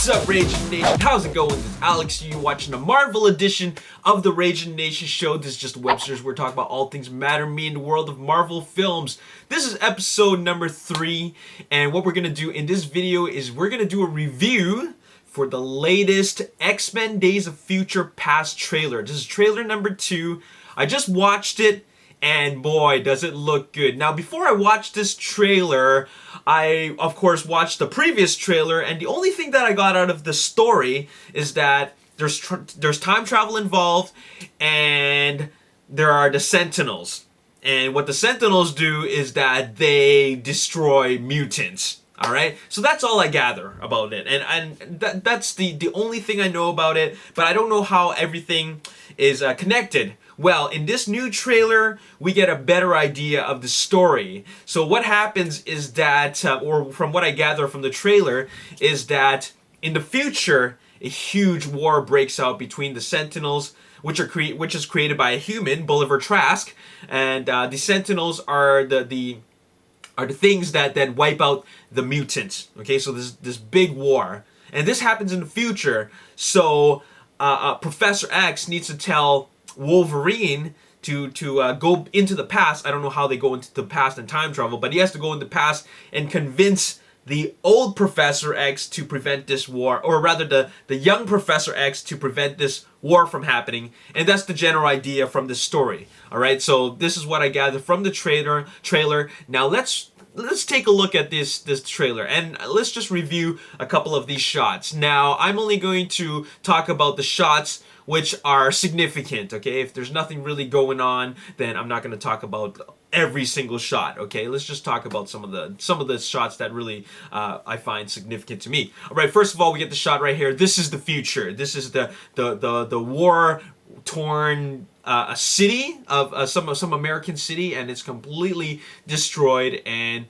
What's up, Ragin Nation? How's it going? This is Alex. You watching the Marvel edition of the Ragin Nation show. This is just Webster's. We're talking about all things matter me in the world of Marvel films. This is episode number 3, and what we're gonna do in this video is we're gonna do a review for the latest X-Men Days of Future Past trailer. This is trailer number 2. I just watched it, and boy, does it look good. Now, before I watched this trailer, I, of course, watched the previous trailer, and the only thing that I got out of the story is that there's time travel involved, and there are the Sentinels. And what the Sentinels do is that they destroy mutants. All right, so that's all I gather about it, and that's the only thing I know about it. But I don't know how everything is connected. Well, in this new trailer, we get a better idea of the story. So what happens is that, or from what I gather from the trailer, is that in the future, a huge war breaks out between the Sentinels, which is created by a human, Bolivar Trask, and the Sentinels are the things that wipe out the mutants. Okay, so this big war, and this happens in the future. So Professor X needs to tell Wolverine to go into the past. I don't know how they go into the past and time travel, but he has to go in the past and convince the old Professor X to prevent this war, or rather the young Professor X to prevent this war from happening. And that's the general idea from this story. All right, so this is what I gathered from the trailer. Now let's take a look at this trailer, and let's just review a couple of these shots. Now, I'm only going to talk about the shots which are significant, okay? If there's nothing really going on, then I'm not going to talk about every single shot, okay? Let's just talk about some of the shots that really I find significant to me. All right, first of all, we get the shot right here. This is the future. This is the war-torn a city of some American city, and it's completely destroyed, and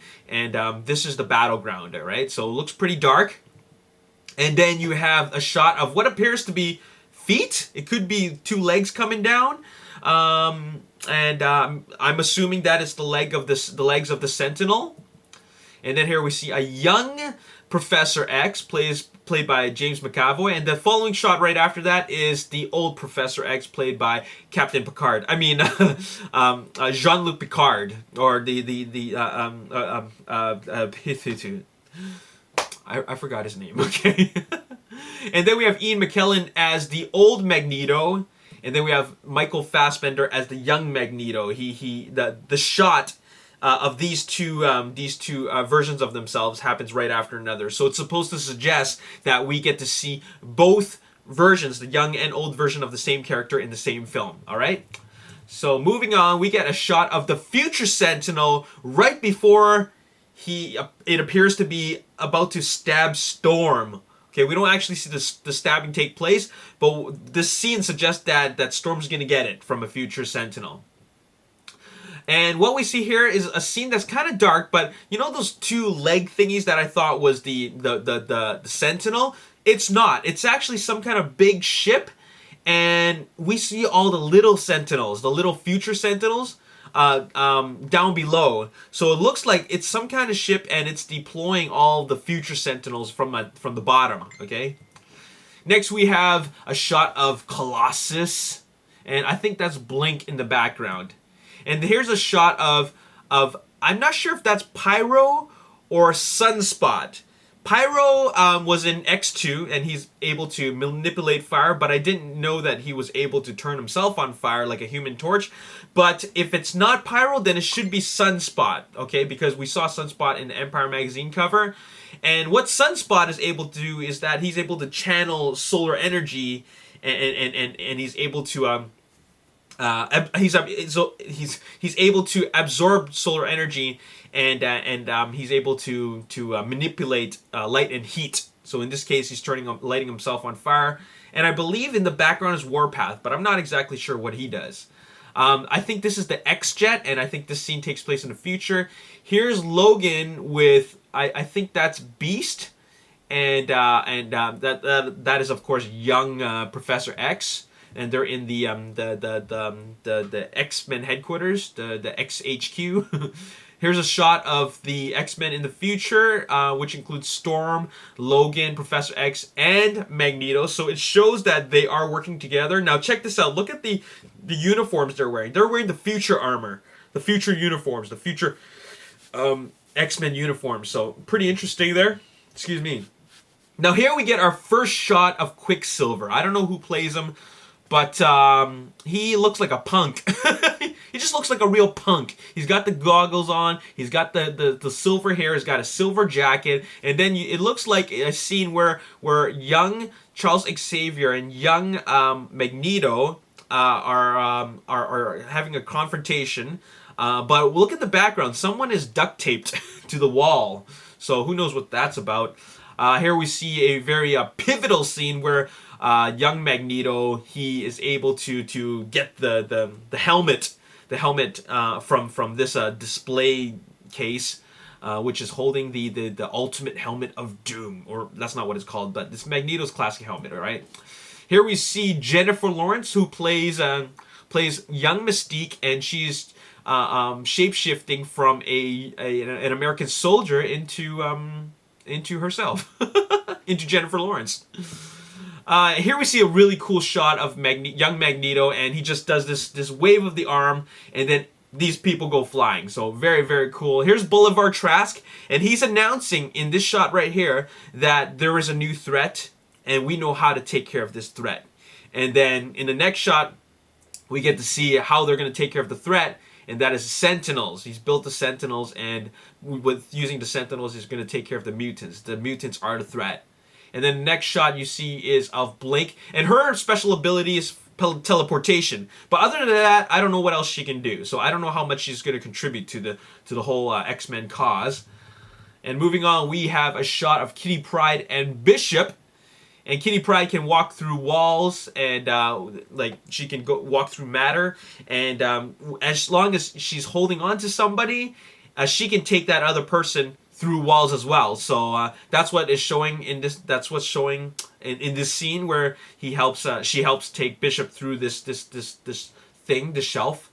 this is the battleground, all right? So it looks pretty dark. And then you have a shot of what appears to be feet. It could be 2 legs coming down, and I'm assuming that is the legs of the Sentinel. And then here we see a young Professor X, played by James McAvoy, and the following shot right after that is the old Professor X, played by Captain Picard. I mean, Jean-Luc Picard, or I forgot his name. Okay. And then we have Ian McKellen as the old Magneto, and then we have Michael Fassbender as the young Magneto. The shot of these two versions of themselves happens right after another. So it's supposed to suggest that we get to see both versions, the young and old version of the same character in the same film. All right. So moving on, we get a shot of the future Sentinel right before it appears to be about to stab Storm. Okay, we don't actually see the stabbing take place, but this scene suggests that Storm's going to get it from a future Sentinel. And what we see here is a scene that's kind of dark, but you know those 2 leg thingies that I thought was the Sentinel? It's not. It's actually some kind of big ship, and we see all the little Sentinels, the little future Sentinels, down below. So it looks like it's some kind of ship, and it's deploying all the future Sentinels from the bottom. Okay. Next we have a shot of Colossus, and I think that's Blink in the background. And here's a shot of I'm not sure if that's Pyro or Sunspot. Pyro was in X2, and he's able to manipulate fire, but I didn't know that he was able to turn himself on fire like a Human Torch. But if it's not Pyro, then it should be Sunspot, okay? Because we saw Sunspot in the Empire magazine cover. And what Sunspot is able to do is that he's able to channel solar energy, and he's able to he's able to absorb solar energy, and he's able to manipulate light and heat. So in this case, he's lighting himself on fire. And I believe in the background is Warpath, but I'm not exactly sure what he does. I think this is the X-Jet, and I think this scene takes place in the future. Here's Logan with I think that's Beast, and that is of course young Professor X. And they're in the X-Men headquarters, the XHQ, Here's a shot of the X-Men in the future, which includes Storm, Logan, Professor X, and Magneto. So it shows that they are working together. Now check this out. Look at the uniforms they're wearing. They're wearing the future armor, the future uniforms, the future X-Men uniforms. So pretty interesting there. Excuse me. Now here we get our first shot of Quicksilver. I don't know who plays him, but he looks like a punk. He just looks like a real punk. He's got the goggles on. He's got the silver hair. He's got a silver jacket. And then it looks like a scene where young Charles Xavier and young Magneto are having a confrontation. But look at the background. Someone is duct taped to the wall. So who knows what that's about. Here we see a very pivotal scene where young Magneto, he is able to get the helmet from this display case, which is holding the ultimate helmet of doom, or that's not what it's called, but this Magneto's classic helmet. All right. Here we see Jennifer Lawrence, who plays young Mystique, and she's shape-shifting from an American soldier into herself, into Jennifer Lawrence. Here we see a really cool shot of young Magneto, and he just does this wave of the arm, and then these people go flying. So very, very cool. Here's Boulevard Trask, and he's announcing in this shot right here that there is a new threat, and we know how to take care of this threat. And then in the next shot, we get to see how they're going to take care of the threat, and that is Sentinels. He's built the Sentinels, and with using the Sentinels, he's going to take care of the mutants. The mutants are the threat. And then the next shot you see is of Blake, and her special ability is teleportation. But other than that, I don't know what else she can do. So I don't know how much she's going to contribute to the whole X-Men cause. And moving on, we have a shot of Kitty Pryde and Bishop. And Kitty Pryde can walk through walls, and like she can walk through matter. And as long as she's holding on to somebody, she can take that other person through walls as well. So that's what is showing in this. That's what's showing in this scene where she helps take Bishop through this thing, the shelf.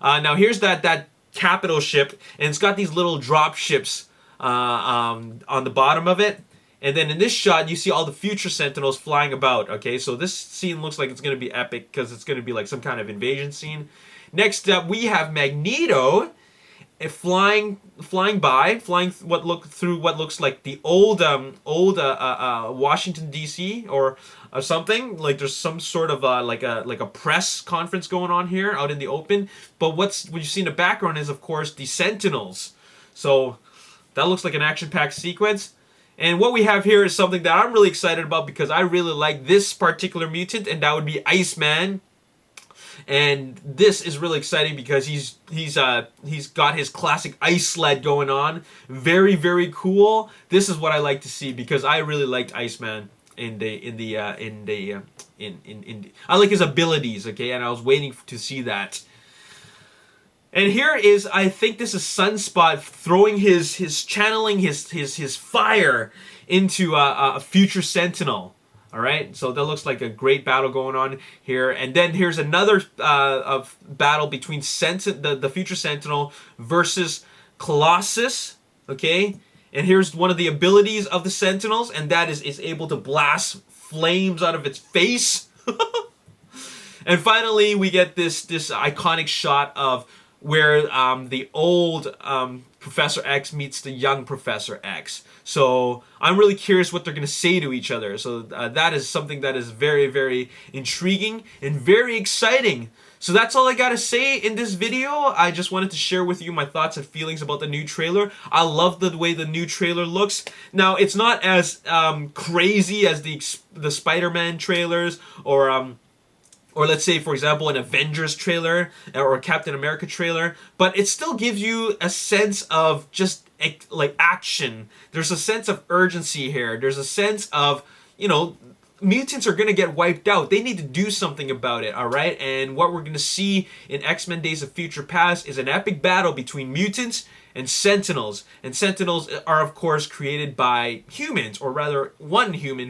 Now here's that capital ship, and it's got these little drop ships on the bottom of it. And then in this shot, you see all the future Sentinels flying about. Okay, so this scene looks like it's going to be epic because it's going to be like some kind of invasion scene. Next up, we have Magneto flying what looks like the old Washington D.C. or something. Like there's some sort of like a press conference going on here out in the open. But what you see in the background is, of course, the Sentinels. So that looks like an action-packed sequence. And what we have here is something that I'm really excited about because I really like this particular mutant, and that would be Iceman. And this is really exciting because he's got his classic ice sled going on. Very, very cool. This is what I like to see because I really liked Iceman I like his abilities, okay, and I was waiting to see that. And here is, I think this is Sunspot throwing channeling his fire into a future Sentinel. All right, so that looks like a great battle going on here. And then here's another battle between the future Sentinel versus Colossus. Okay, and here's one of the abilities of the Sentinels, and that is able to blast flames out of its face. And finally, we get this iconic shot of where the old Professor X meets the young Professor X. So I'm really curious what they're going to say to each other. So that is something that is very, very intriguing and very exciting. So that's all I got to say in this video. I just wanted to share with you my thoughts and feelings about the new trailer. I love the way the new trailer looks. Now, it's not as crazy as the Spider-Man trailers or let's say, for example, an Avengers trailer or a Captain America trailer, but it still gives you a sense of just like action. There's a sense of urgency here. There's a sense of, mutants are going to get wiped out. They need to do something about it, all right? And what we're going to see in X-Men Days of Future Past is an epic battle between mutants and Sentinels. And Sentinels are, of course, created by humans, or rather one human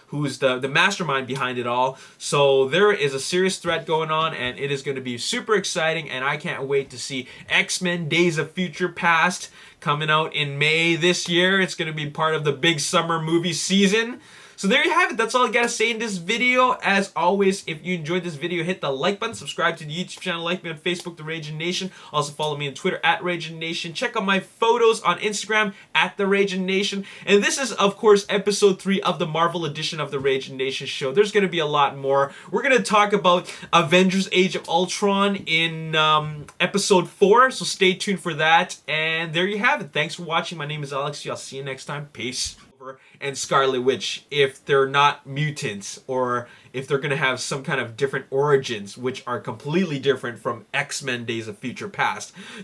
who's the mastermind behind it all. So there is a serious threat going on, and it is going to be super exciting, and I can't wait to see X-Men Days of Future Past coming out in May this year. It's going to be part of the big summer movie season. So there you have it. That's all I gotta say in this video. As always, if you enjoyed this video, hit the like button, subscribe to the YouTube channel, like me on Facebook, The Ragin Nation. Also follow me on Twitter at Ragin Nation. Check out my photos on Instagram at The Ragin Nation. And this is, of course, episode 3 of the Marvel edition of The Ragin Nation show. There's gonna be a lot more. We're gonna talk about Avengers Age of Ultron in episode 4, so stay tuned for that. And there you have it. Thanks for watching. My name is Alex. I'll see you next time. Peace. And Scarlet Witch, if they're not mutants, or if they're going to have some kind of different origins, which are completely different from X-Men Days of Future Past. So